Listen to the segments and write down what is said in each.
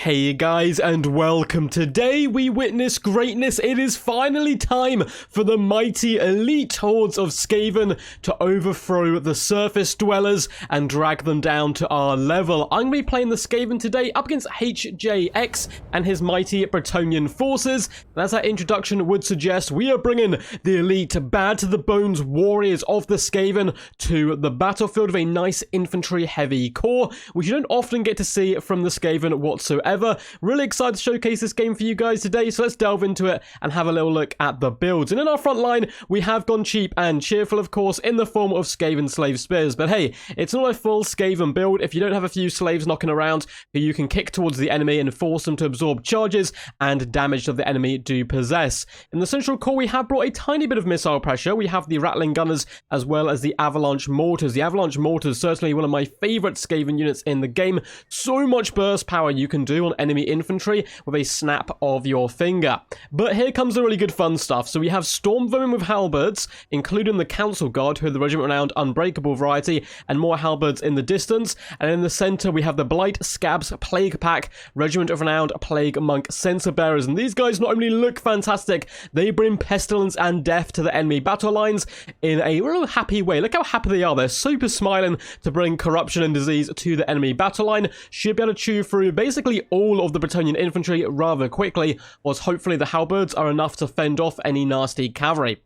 Hey guys, and welcome. Today we witness greatness. It is finally time for the mighty elite hordes of Skaven to overthrow the surface dwellers and drag them down to our level. I'm going to be playing the Skaven today up against HJX and his mighty Bretonian forces. And as that introduction would suggest, we are bringing the elite bad to the bones warriors of the Skaven to the battlefield with a nice infantry heavy core, which you don't often get to see from the Skaven whatsoever. Really excited to showcase this game for you guys today, so let's delve into it and have a little look at the builds. And in our front line, we have gone cheap and cheerful, of course, in the form of Skaven slave spears. But hey, it's not a full Skaven build if you don't have a few slaves knocking around who you can kick towards the enemy and force them to absorb charges and damage that the enemy do possess. In the central core, we have brought a tiny bit of missile pressure. We have the rattling gunners as well as the avalanche mortars. The avalanche mortars, certainly one of my favorite Skaven units in the game. So much burst power you can do on enemy infantry with a snap of your finger. But here comes the really good fun stuff. So we have stormvermin with halberds, including the council guard, who are the regiment-renowned unbreakable variety, and more halberds in the distance. And in the center, we have the blightscap's plague pack, regiment of renowned plague monk censer bearers. And these guys not only look fantastic, they bring pestilence and death to the enemy battle lines in a real happy way. Look how happy they are. They're super smiling to bring corruption and disease to the enemy battle line. Should be able to chew through basically all of the Bretonian infantry rather quickly, whilst hopefully the halberds are enough to fend off any nasty cavalry.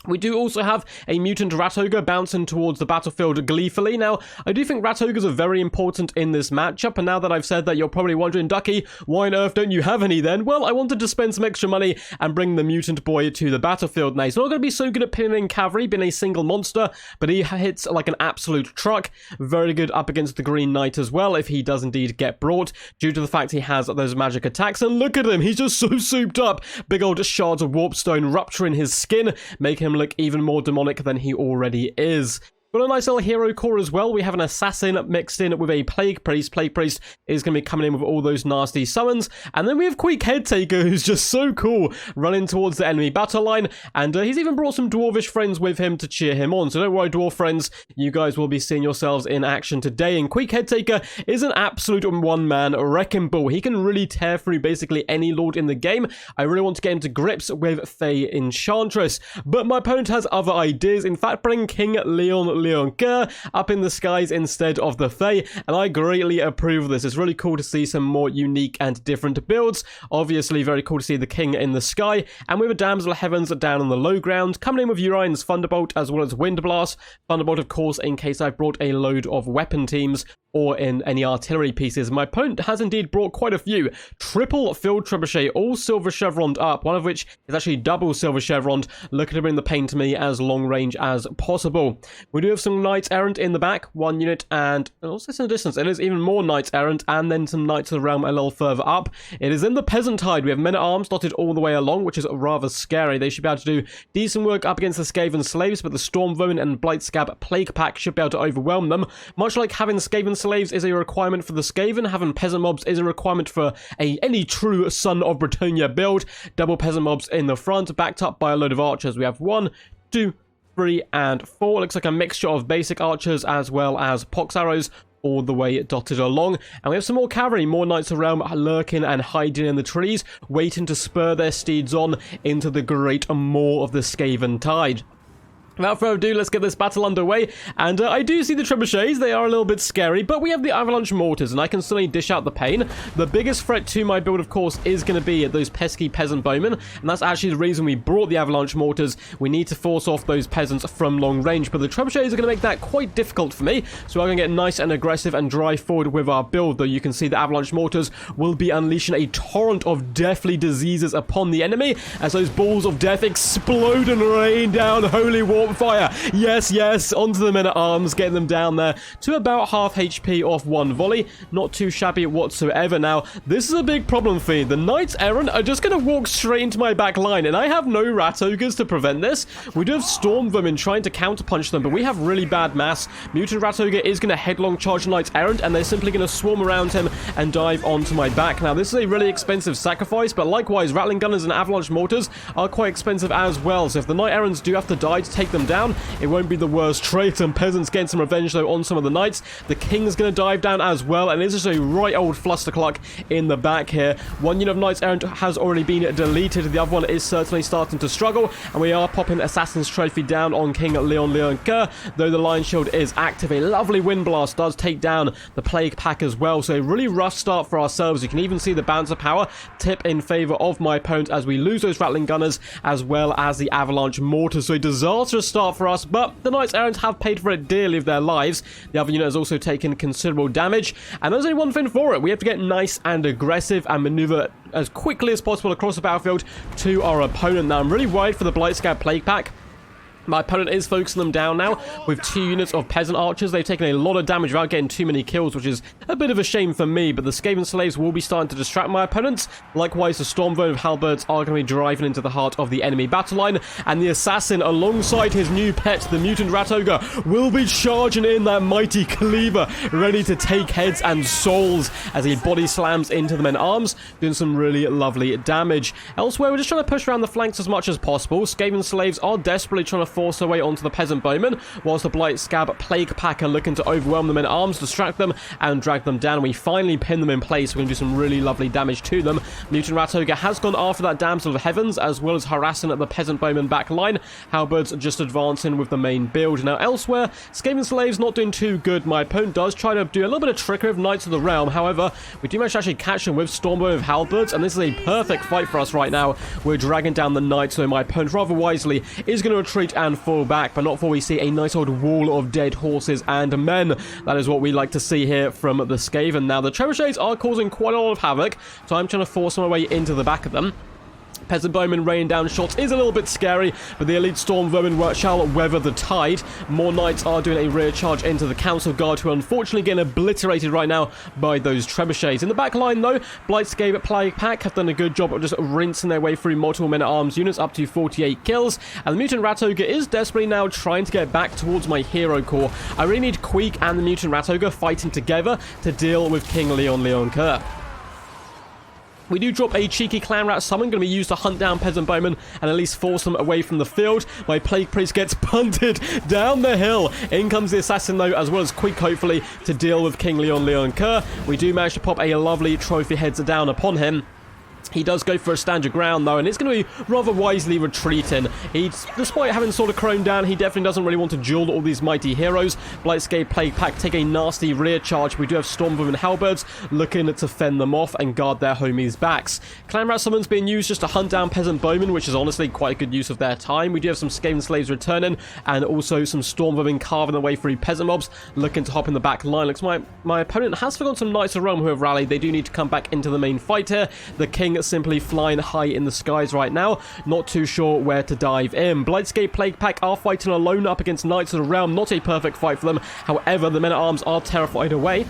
We do also have a mutant rat ogre bouncing towards the battlefield gleefully. Now, I do think rat ogres are very important in this matchup, and now that I've said that, you're probably wondering, Ducky, why on earth don't you have any then? Well, I wanted to spend some extra money and bring the mutant boy to the battlefield. Now, he's not going to be so good at pinning in cavalry, being a single monster, but he hits like an absolute truck. Very good up against the Green Knight as well, if he does indeed get brought, due to the fact he has those magic attacks. And look at him, he's just so souped up. Big old shards of warpstone rupturing his skin, making him look even more demonic than he already is. Got a nice little hero core as well. We have an assassin mixed in with a plague priest. Plague priest is going to be coming in with all those nasty summons. And then we have Queek Headtaker, who's just so cool, running towards the enemy battle line. And he's even brought some dwarvish friends with him to cheer him on. So don't worry, dwarf friends, you guys will be seeing yourselves in action today. And Queek Headtaker is an absolute one-man wrecking ball. He can really tear through basically any lord in the game. I really want to get into grips with Fae Enchantress. But my opponent has other ideas. In fact, bring King Leon up in the skies instead of the Fae, and I greatly approve of this. It's really cool to see some more unique and different builds. Obviously, very cool to see the king in the sky, and we have a Damsel of Heavens down on the low ground, coming in with Urine's Thunderbolt as well as Wind Blast. Thunderbolt, of course, in case I've brought a load of weapon teams or in any artillery pieces. My opponent has indeed brought quite a few. Triple field trebuchet, all silver chevroned up, one of which is actually double silver chevroned, looking to bring the pain to me as long range as possible. We do have some knights errant in the back, one unit, and also in the distance, it is even more knights errant, and then some knights of the realm a little further up. It is in the peasant tide. We have men-at-arms dotted all the way along, which is rather scary. They should be able to do decent work up against the Skaven slaves, but the stormvermin and blightscap plague pack should be able to overwhelm them. Much like having Skaven slaves is a requirement for the Skaven, having peasant mobs is a requirement for any true son of Bretonnia build. Double peasant mobs in the front, backed up by a load of archers. We have 1, 2, 3, and 4. Looks like a mixture of basic archers as well as pox arrows all the way dotted along. And we have some more cavalry, more knights of realm lurking and hiding in the trees, waiting to spur their steeds on into the great maw of the Skaven tide. Without further ado, let's get this battle underway, and I do see the trebuchets. They are a little bit scary, but we have the avalanche mortars, and I can certainly dish out the pain. The biggest threat to my build, of course, is going to be those pesky peasant bowmen, and that's actually the reason we brought the avalanche mortars. We need to force off those peasants from long range, but the trebuchets are going to make that quite difficult for me, so I'm going to get nice and aggressive and drive forward with our build, though you can see the avalanche mortars will be unleashing a torrent of deathly diseases upon the enemy, as those balls of death explode and rain down holy war fire. Yes, yes, onto the men-at-arms, getting them down there to about half HP off one volley. Not too shabby whatsoever. Now, this is a big problem for me. The knights errant are just going to walk straight into my back line, and I have no rat ogres to prevent this. We do have stormvermin trying to counterpunch them, but we have really bad mass. Mutant rat ogre is going to headlong charge knights errant, and they're simply going to swarm around him and dive onto my back. Now, this is a really expensive sacrifice, but likewise, rattling gunners and avalanche mortars are quite expensive as well. So if the knight errants do have to die to take them down. It won't be the worst trade. Some peasants getting some revenge, though, on some of the knights. The king's going to dive down as well, and this is a right old flustercluck in the back here. One unit of knights errant has already been deleted. The other one is certainly starting to struggle, and we are popping Assassin's Trophy down on King Leon Kerr, though the Lion Shield is active. A lovely wind blast does take down the Plague Pack as well, so a really rough start for ourselves. You can even see the balance of power tip in favor of my opponent as we lose those Rattling Gunners as well as the Avalanche Mortars. So a disastrous start for us, but the Knights Errant have paid for it dearly with their lives. The other unit has also taken considerable damage, and there's only one thing for it. We have to get nice and aggressive and maneuver as quickly as possible across the battlefield to our opponent. Now, I'm really worried for the blightscap Plague Pack. My opponent is focusing them down now with 2 units of peasant archers. They've taken a lot of damage without getting too many kills, which is a bit of a shame for me, but the Skaven slaves will be starting to distract my opponents. Likewise, the stormvermin of halberds are going to be driving into the heart of the enemy battle line, and the assassin, alongside his new pet, the mutant rat ogre, will be charging in that mighty cleaver, ready to take heads and souls as he body slams into the men-at-arms, doing some really lovely damage. Elsewhere, we're just trying to push around the flanks as much as possible. Skaven slaves are desperately trying to force their way onto the peasant bowmen, whilst the blightscap Plague Pack are looking to overwhelm them in arms, distract them, and drag them down. We finally pin them in place. We're going to do some really lovely damage to them. Mutant Rat Ogre has gone after that Damsel of Heavens, as well as harassing at the peasant bowman back line. Halberds just advancing with the main build. Now, elsewhere, Skaven slaves not doing too good. My opponent does try to do a little bit of trickery with Knights of the Realm. However, we do manage to actually catch them with stormvermin of halberds, and this is a perfect fight for us right now. We're dragging down the knights, so my opponent, rather wisely, is going to retreat and fall back, but not before we see a nice old wall of dead horses and men. That is what we like to see here from the Skaven. Now, the trebuchets are causing quite a lot of havoc, so I'm trying to force my way into the back of them. Peasant bowmen raining down shots is a little bit scary, but the elite storm vermin shall weather the tide. More knights are doing a rear charge into the council guard, who are unfortunately getting obliterated right now by those trebuchets. In the back line, though, blightscap Plague Pack have done a good job of just rinsing their way through multiple men-at-arms units, up to 48 kills, and the mutant rat ogre is desperately now trying to get back towards my hero core. I really need Queek and the mutant rat ogre fighting together to deal with King Leon Kerr. We do drop a cheeky clan rat summon, going to be used to hunt down peasant bowmen and at least force them away from the field. My plague priest gets punted down the hill. In comes the assassin, though, as well as Queek, hopefully, to deal with King Leon Kerr. We do manage to pop a lovely trophy heads down upon him. He does go for a stand your ground, though, and it's going to be rather wisely retreating. Despite having sort of chromed down, he definitely doesn't really want to duel all these mighty heroes. Blightscap Plague Pack take a nasty rear charge. We do have stormvermin halberds looking to fend them off and guard their homies' backs. Clan rat summons being used just to hunt down peasant bowmen, which is honestly quite a good use of their time. We do have some Skaven slaves returning, and also some stormvermin carving their way through peasant mobs, looking to hop in the back line. Looks like my opponent has forgotten some Knights of Rome who have rallied. They do need to come back into the main fight here. The king simply flying high in the skies right now, not too sure where to dive in. Blightscap Plague Pack are fighting alone up against Knights of the Realm. Not a perfect fight for them. However, the men-at-arms are terrified away,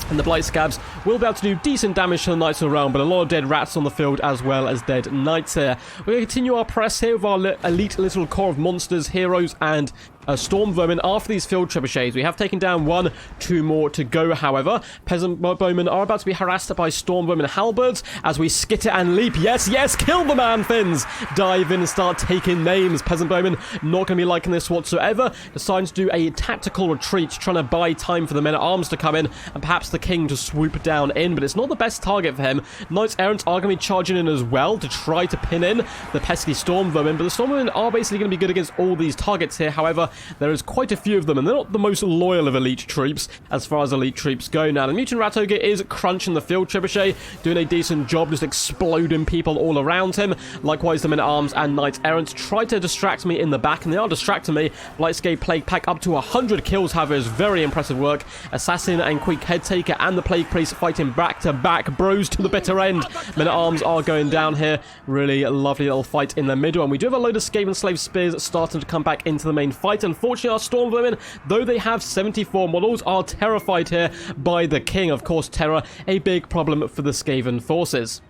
and the blightscabs will be able to do decent damage to the Knights of the Realm, but a lot of dead rats on the field as well as dead knights here. We're going to continue our press here with our elite little core of monsters, heroes, and storm vermin after these field trebuchets. We have taken down 1, 2 more to go, however. Peasant bowmen are about to be harassed by storm vermin halberds as we skitter and leap. Yes, yes, kill the man, Finns! Dive in and start taking names. Peasant bowmen not going to be liking this whatsoever. Deciding to do a tactical retreat, trying to buy time for the men-at-arms to come in and perhaps the king to swoop down in, but it's not the best target for him. Knights errant are going to be charging in as well to try to pin in the pesky storm vermin, but the storm vermin are basically going to be good against all these targets here. However, there is quite a few of them, and they're not the most loyal of elite troops as far as elite troops go. Now, the mutant rat ogre is crunching the field trebuchet, doing a decent job, just exploding people all around him. Likewise, the men-at-arms and knights errant try to distract me in the back, and they are distracting me. Blightscap Plague Pack up to 100 kills, however, is very impressive work. Assassin and Queek Headtaker and the Plague Priest fighting back to back, bros to the bitter end. Men-at-arms are going down here. Really lovely little fight in the middle, and we do have a load of Skaven slave spears starting to come back into the main fight. Unfortunately, our storm vermin, though they have 74 models, are terrified here by the king. Of course, terror, a big problem for the Skaven forces.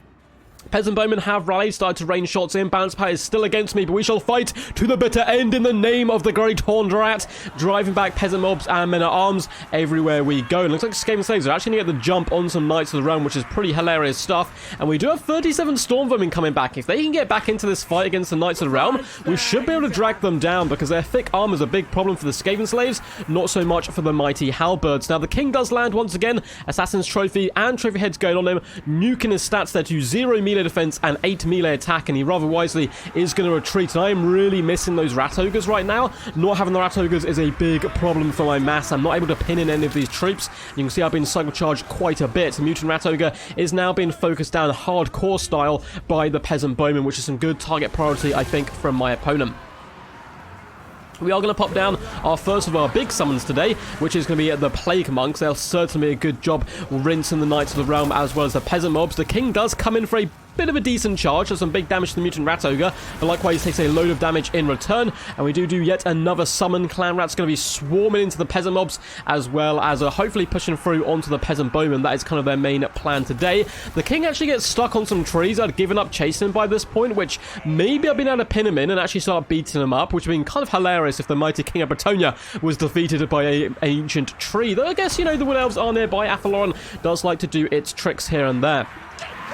Peasant bowmen have rallied, started to rain shots in. Balance power is still against me, but we shall fight to the bitter end in the name of the Great Horned Rat, driving back peasant mobs and men-at-arms everywhere we go. It looks like Skaven slaves are actually going to get the jump on some Knights of the Realm, which is pretty hilarious stuff. And we do have 37 stormvermin coming back. If they can get back into this fight against the Knights of the Realm, we should be able to drag them down, because their thick armor is a big problem for the Skaven slaves, not so much for the mighty halberds. Now, the king does land once again. Assassin's Trophy and Trophy Heads going on him, nuking his stats there to 0 melee defense and 8 melee attack, and he rather wisely is going to retreat. And I am really missing those rat ogres right now. Not having the rat ogres is a big problem for my mass. I'm not able to pin in any of these troops. You can see I've been cycle charged quite a bit. The mutant rat ogre is now being focused down hardcore style by the peasant bowman, which is some good target priority, I think, from my opponent. We are going to pop down our first of our big summons today, which is going to be the Plague Monks. They'll certainly be a good job rinsing the Knights of the Realm as well as the peasant mobs. The king does come in for a bit of a decent charge, so some big damage to the mutant rat ogre, but likewise takes a load of damage in return. And we do yet another summon. Clan rat's going to be swarming into the peasant mobs, as well as hopefully pushing through onto the peasant bowmen. That is kind of their main plan today. The king actually gets stuck on some trees. I'd given up chasing him by this point, which maybe I've been able to pin him in and actually start beating him up, which would have been kind of hilarious if the mighty king of Bretonnia was defeated by an ancient tree. Though I guess, you know, the wood elves are nearby. Athaloran does like to do its tricks here and there.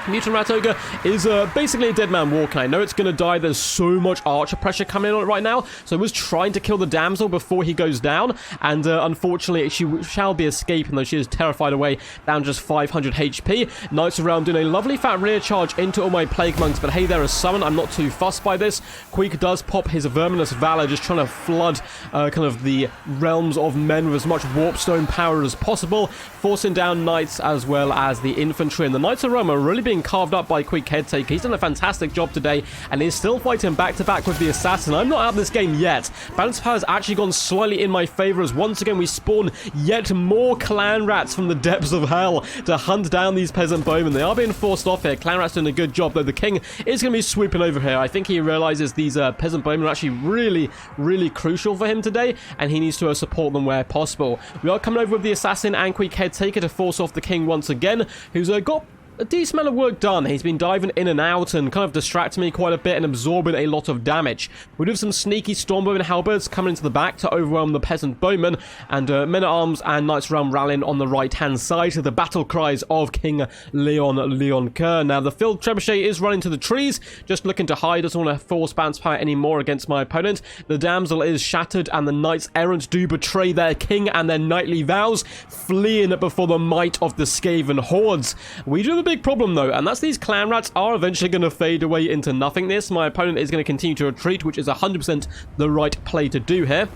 Mutant Rat Ogre is basically a dead man walking. I know it's going to die. There's so much archer pressure coming in on it right now. So I was trying to kill the damsel before he goes down. And unfortunately, she shall be escaping, though she is terrified away, down just 500 HP. Knights of the Realm doing a lovely fat rear charge into all my Plague Monks. But hey, they're a summon. I'm not too fussed by this. Queek does pop his Verminous Valor, just trying to flood kind of the realms of men with as much warpstone power as possible, forcing down knights as well as the infantry. And the Knights of the Realm are really being carved up by Queek Headtaker. He's done a fantastic job today, and he's still fighting back-to-back with the assassin. I'm not out of this game yet. Balance power has actually gone slightly in my favor, as once again we spawn yet more clan rats from the depths of hell to hunt down these peasant bowmen. They are being forced off here. Clan rats doing a good job, though the king is going to be swooping over here. I think he realizes these peasant bowmen are actually really crucial for him today, and he needs to support them where possible. We are coming over with the assassin and Queek Headtaker to force off the king once again, who's got a decent amount of work done. He's been diving in and out and kind of distracting me quite a bit and absorbing a lot of damage. We do have some sneaky stormvermin halberds coming into the back to overwhelm the peasant bowmen, and men-at-arms and Knights of the Realm rallying on the right-hand side to the battle cries of King Leon Kerr. Now, the field trebuchet is running to the trees, just looking to hide. Doesn't want to force balance power anymore against my opponent. The damsel is shattered, and the knights errant do betray their king and their knightly vows, fleeing before the might of the Skaven hordes. We do have big problem though, and that's these clan rats are eventually going to fade away into nothingness. My opponent is going to continue to retreat, which is 100% the right play to do here.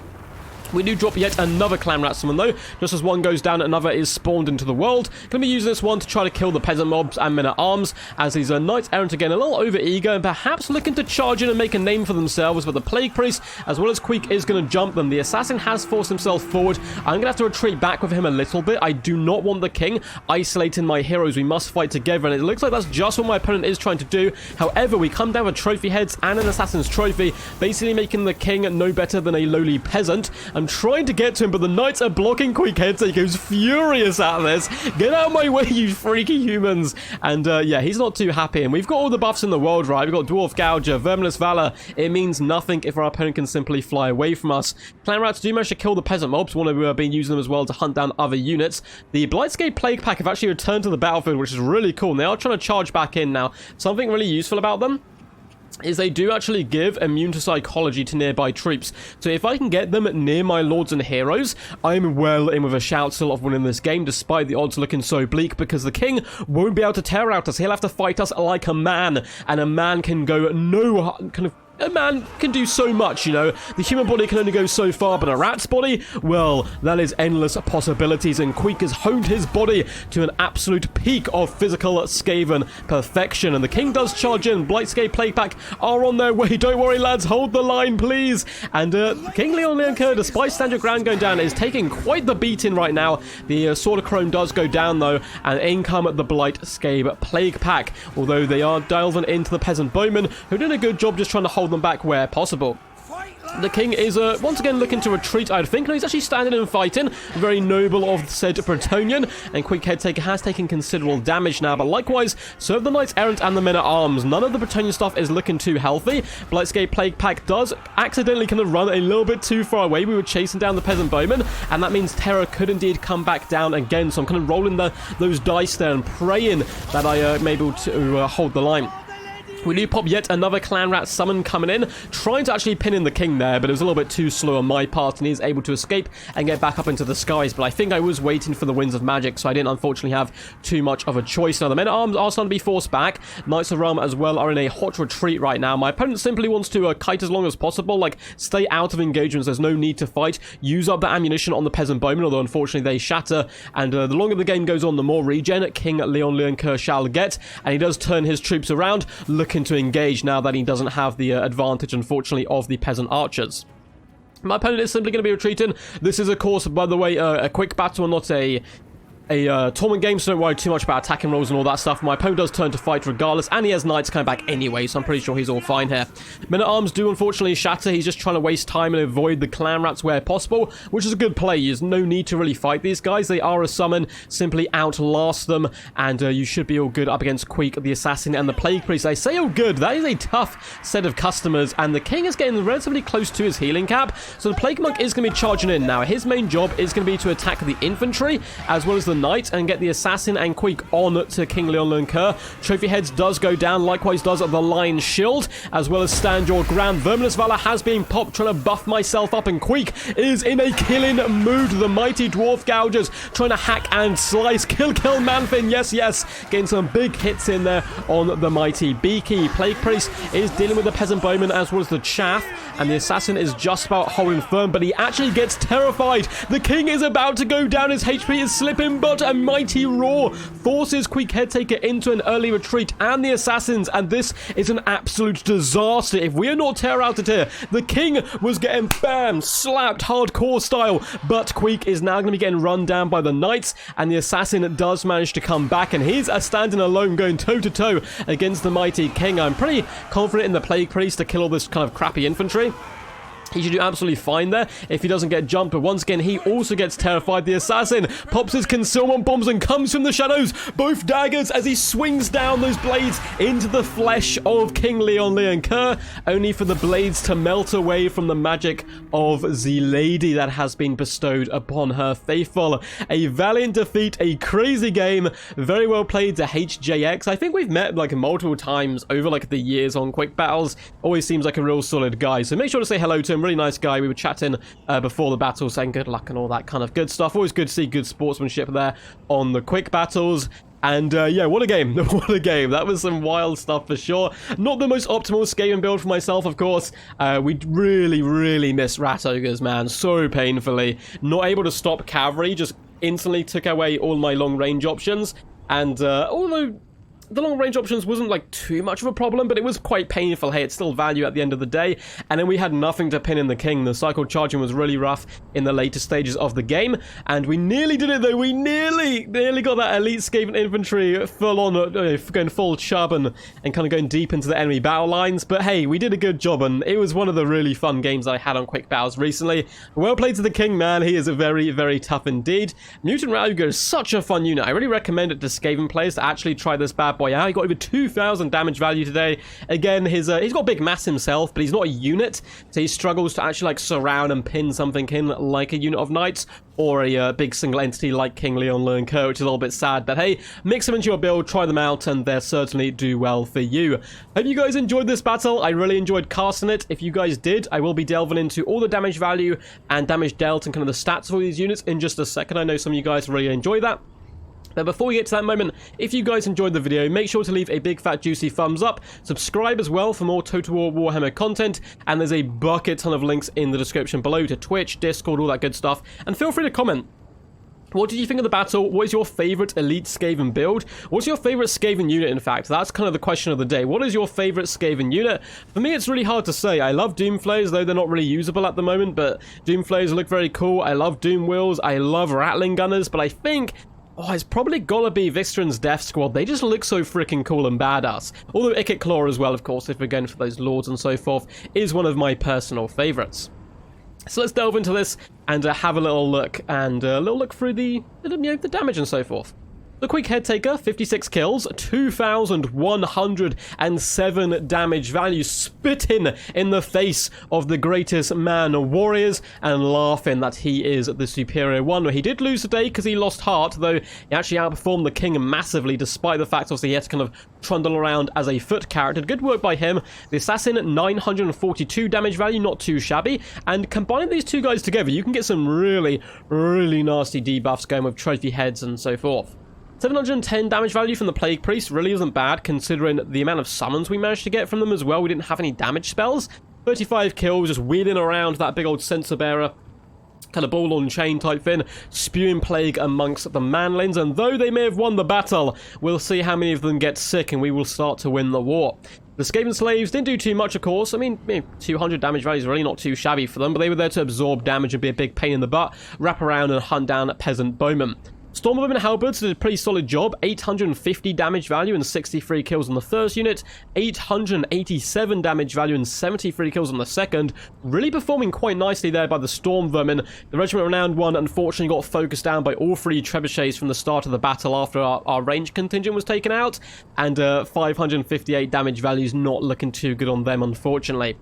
We do drop yet another clan rat summon though. Just as one goes down, another is spawned into the world. Going to be using this one to try to kill the peasant mobs and men-at-arms, as these knights errant again a little over-eager and perhaps looking to charge in and make a name for themselves. But the Plague Priest as well as Queek is going to jump them. The assassin has forced himself forward. I'm going to have to retreat back with him a little bit. I do not want the king isolating my heroes. We must fight together, and it looks like that's just what my opponent is trying to do. However, we come down with trophy heads and an assassin's trophy, basically making the king no better than a lowly peasant. I'm trying to get to him, but the knights are blocking Queek Headtaker, who's furious at this. Get out of my way, you freaky humans. And yeah, he's not too happy. And we've got all the buffs in the world, right? We've got Dwarf Gouger, Verminous Valor. It means nothing if our opponent can simply fly away from us. Clan rats do manage to kill the peasant mobs. One of who have been using them as well to hunt down other units. The blightscap Plague Pack have actually returned to the battlefield, which is really cool. And they are trying to charge back in now. Something really useful about them is they do actually give immune to psychology to nearby troops. So if I can get them near my lords and heroes, I'm well in with a shout still of winning this game, despite the odds looking so bleak, because the king won't be able to tear out us. He'll have to fight us like a man, and a man can go no kind of... A man can do so much, you know. The human body can only go so far, but a rat's body, well, that is endless possibilities, and Queek has honed his body to an absolute peak of physical Skaven perfection. And the king does charge in. Blightscap Plague Pack are on their way. Don't worry, lads. Hold the line, please. And King Leon Kerr, despite stand your ground going down, is taking quite the beating right now. The Sword of Chrome does go down, though, and in come the Blightscap Plague Pack, although they are delving into the peasant bowmen, who are doing a good job just trying to hold them back where possible. The king is once again looking to retreat, I'd think. No, he's actually standing and fighting. Very noble of said Bretonnian. And Queek Headtaker has taken considerable damage now. But likewise, so have the knights errant and the men at arms. None of the Bretonnian stuff is looking too healthy. Blightscap Plague Pack does accidentally kind of run a little bit too far away. We were chasing down the peasant bowmen, and that means terror could indeed come back down again. So I'm kind of rolling those dice there and praying that I am able to hold the line. We do pop yet another clan rat summon coming in, trying to actually pin in the king there, but it was a little bit too slow on my part, and he's able to escape and get back up into the skies. But I think I was waiting for the winds of magic, so I didn't unfortunately have too much of a choice. Now, the men at arms are starting to be forced back. Knights of Realm as well are in a hot retreat right now. My opponent simply wants to kite as long as possible, like stay out of engagements. There's no need to fight. Use up the ammunition on the peasant bowmen, although unfortunately they shatter. And the longer the game goes on, the more regen King Leon shall get. And he does turn his troops around, looking to engage now that he doesn't have the advantage, unfortunately, of the peasant archers. My opponent is simply going to be retreating. This is, of course, by the way, a quick battle, not a tournament game, so don't worry too much about attacking rolls and all that stuff. My opponent does turn to fight regardless, and he has knights coming back anyway, so I'm pretty sure he's all fine here. Men-at-arms do unfortunately shatter. He's just trying to waste time and avoid the clan rats where possible, which is a good play. There's no need to really fight these guys. They are a summon. Simply outlast them, and you should be all good up against Queek, the assassin, and the plague priest. I say all good. That is a tough set of customers, and the king is getting relatively close to his healing cap, so the plague monk is going to be charging in. Now, his main job is going to be to attack the infantry, as well as the knight, and get the assassin and Queek on to King Leon Trophy heads does go down, likewise does the lion's shield, as well as stand your ground. Verminous Valor has been popped, trying to buff myself up, and Queek is in a killing mood. The mighty dwarf gougers trying to hack and slice. Kill Manfin, yes, getting some big hits in there on the mighty Beaky. Plague priest is dealing with the peasant bowman as well as the chaff, and the assassin is just about holding firm, but he actually gets terrified. The king is about to go down. His HP is slipping, but a mighty roar forces Queek Headtaker into an early retreat, and the assassins, and this is an absolute disaster. If we are not terror-outed here, the king was getting bam, slapped hardcore style, but Queek is now going to be getting run down by the knights, and the assassin does manage to come back, and he's standing alone, going toe-to-toe against the mighty king. I'm pretty confident in the plague priest to kill all this kind of crappy infantry. He should do absolutely fine there if he doesn't get jumped, but once again, he also gets terrified. The assassin pops his concealment bombs and comes from the shadows, both daggers, as he swings down those blades into the flesh of King Leon Kerr, only for the blades to melt away from the magic of the lady that has been bestowed upon her faithful. A valiant defeat, a crazy game, very well played to HJX. I think we've met like multiple times over like the years on Quick Battles. Always seems like a real solid guy, so make sure to say hello to him. Really nice guy. We were chatting before the battle, saying good luck and all that kind of good stuff. Always good to see good sportsmanship there on the Quick Battles. And yeah, what a game. What a game. That was some wild stuff for sure. Not the most optimal Skaven build for myself, of course. We really miss rat ogres, man. So painfully. Not able to stop cavalry. Just instantly took away all my long range options. And although the long range options wasn't like too much of a problem, but it was quite painful. Hey, it's still value at the end of the day. And then we had nothing to pin in the king. The cycle charging was really rough in the later stages of the game, and we nearly did it though. We nearly got that elite Skaven infantry full on, going full chub and kind of going deep into the enemy battle lines. But hey, we did a good job, and it was one of the really fun games I had on Quick Battles recently. Well played to the king, man. He is a very tough indeed. Mutant Rat Ogre is such a fun unit. I really recommend it to Skaven players to actually try this bad boy out. He got over 2,000 damage value today. Again, he's got big mass himself, but he's not a unit, so he struggles to actually like surround and pin something in like a unit of knights or a big single entity like King Leon Kerr, which is a little bit sad. But hey, mix them into your build, try them out, and they'll certainly do well for you. Hope you guys enjoyed this battle. I really enjoyed casting it. If you guys did, I will be delving into all the damage value and damage dealt and kind of the stats of all these units in just a second. I know some of you guys really enjoy that. But before we get to that moment, if you guys enjoyed the video, make sure to leave a big fat juicy thumbs up, subscribe as well for more Total War Warhammer content, and there's a bucket ton of links in the description below to Twitch, Discord, all that good stuff, and feel free to comment. What did you think of the battle? What is your favourite elite Skaven build? What's your favourite Skaven unit, in fact? That's kind of the question of the day. What is your favourite Skaven unit? For me, it's really hard to say. I love Doomflayers, though they're not really usable at the moment, but Doomflayers look very cool. I love Doom Wheels. I love Rattling Gunners, but I think Oh, it's probably gotta be Vixtran's Death Squad. They just look so freaking cool and badass. Although Ikit Claw as well, of course, if we're going for those lords and so forth, is one of my personal favorites. So let's delve into this and have a little look and a little look through the damage and so forth. The Queek Headtaker, 56 kills, 2,107 damage value, spitting in the face of the greatest man warriors and laughing that he is the superior one. He did lose today because he lost heart, though he actually outperformed the king massively, despite the fact obviously he had to kind of trundle around as a foot character. Good work by him. The assassin, 942 damage value, not too shabby. And combining these two guys together, you can get some really, really nasty debuffs going with trophy heads and so forth. 710 damage value from the Plague Priest really isn't bad, considering the amount of summons we managed to get from them as well. We didn't have any damage spells. 35 kills, just wheeling around that big old censer bearer, kind of ball on chain type thing, spewing plague amongst the manlings. And though they may have won the battle, we'll see how many of them get sick and we will start to win the war. The Skaven slaves didn't do too much, of course. I mean 200 damage value is really not too shabby for them, but they were there to absorb damage and be a big pain in the butt, wrap around and hunt down peasant bowmen. Stormvermin halberds did a pretty solid job, 850 damage value and 63 kills on the first unit, 887 damage value and 73 kills on the second, really performing quite nicely there by the Stormvermin. The Regiment Renowned one unfortunately got focused down by all three trebuchets from the start of the battle after our range contingent was taken out, and 558 damage value is not looking too good on them, unfortunately.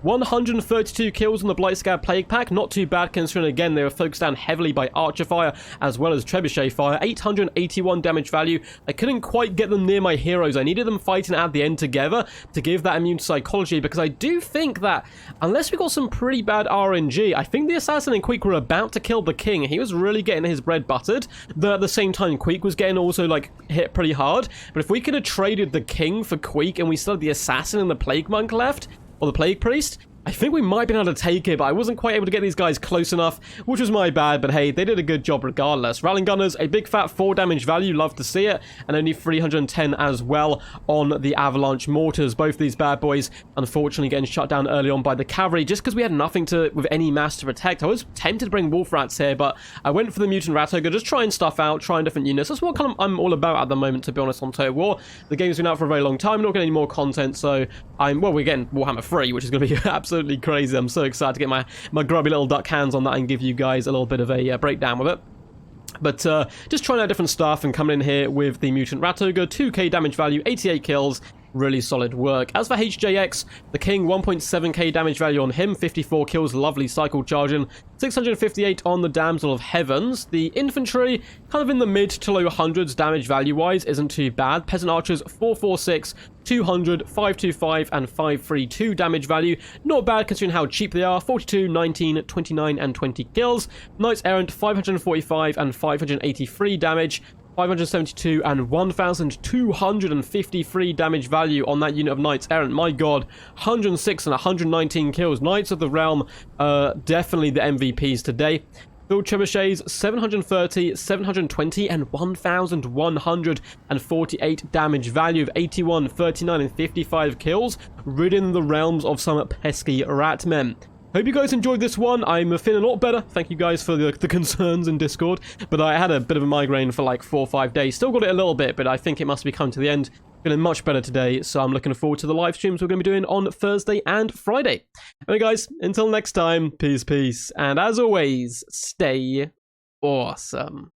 132 kills on the blightscap plague pack, not too bad considering again they were focused down heavily by archer fire as well as trebuchet fire. 881 damage value. I couldn't quite get them near my heroes. I needed them fighting at the end together to give that immune psychology, because I do think that unless we got some pretty bad RNG, I think the assassin and Queek were about to kill the king. He was really getting his bread buttered, though at the same time Queek was getting also like hit pretty hard. But if we could have traded the king for Queek and we still had the assassin and the plague monk left, or the plague priest, I think we might have been able to take it, but I wasn't quite able to get these guys close enough, which was my bad, but hey, they did a good job regardless. Rattling Gunners, a big fat 4 damage value, love to see it, and only 310 as well on the Avalanche Mortars. Both these bad boys, unfortunately, getting shut down early on by the cavalry, just because we had nothing with any mass to protect. I was tempted to bring Wolf Rats here, but I went for the Mutant Rat Ogre, just trying stuff out, trying different units. That's what I'm all about at the moment, to be honest, on Total War. The game's been out for a very long time, not getting any more content, so we're getting Warhammer 3, which is going to be absolutely crazy. I'm so excited to get my grubby little duck hands on that and give you guys a little bit of a breakdown with it. But just trying out different stuff and coming in here with the Mutant Rat Ogre, 2k damage value, 88 kills, really solid work. As for HJX, the king, 1.7k damage value on him, 54 kills, lovely cycle charging, 658 on the Damsel of Heavens. The infantry, kind of in the mid to low hundreds damage value-wise, isn't too bad. Peasant archers, 446, 200, 525, and 532 damage value. Not bad considering how cheap they are. 42, 19, 29, and 20 kills. Knights Errant, 545 and 583 damage. 572 and 1,253 damage value on that unit of Knights Errant. My god, 106 and 119 kills. Knights of the Realm, definitely the MVPs today. Field Trebuchets, 730, 720, and 1,148 damage value of 81, 39, and 55 kills, ridding the realms of some pesky ratmen. Hope you guys enjoyed this one. I'm feeling a lot better. Thank you guys for the concerns in Discord. But I had a bit of a migraine for like 4 or 5 days. Still got it a little bit, but I think it must be coming to the end. Feeling much better today, so I'm looking forward to the live streams we're going to be doing on Thursday and Friday. Anyway guys, until next time, peace, peace. And as always, stay awesome.